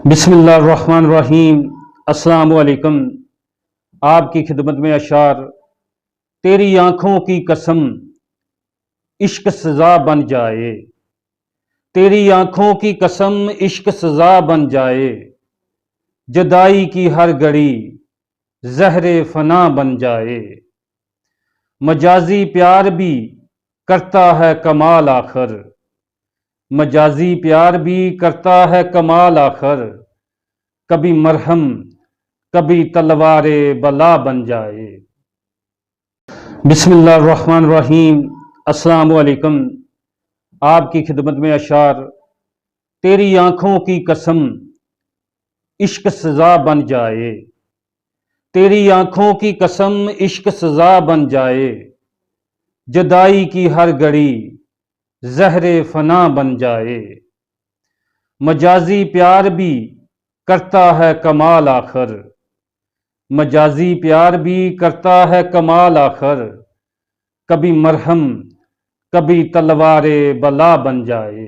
بسم اللہ الرحمن الرحیم۔ السلام علیکم۔ آپ کی خدمت میں اشعار۔ تیری آنکھوں کی قسم عشق سزا بن جائے، تیری آنکھوں کی قسم عشق سزا بن جائے، جدائی کی ہر گھڑی زہر فنا بن جائے، مجازی پیار بھی کرتا ہے کمال آخر، مجازی پیار بھی کرتا ہے کمال آخر، کبھی مرہم کبھی تلوار بلا بن جائے۔ بسم اللہ الرحمن الرحیم۔ السلام علیکم۔ آپ کی خدمت میں اشعار۔ تیری آنکھوں کی قسم عشق سزا بن جائے، تیری آنکھوں کی قسم عشق سزا بن جائے، جدائی کی ہر گھڑی زہر فنا بن جائے، مجازی پیار بھی کرتا ہے کمال آخر، مجازی پیار بھی کرتا ہے کمال آخر، کبھی مرہم کبھی تلوار بلا بن جائے۔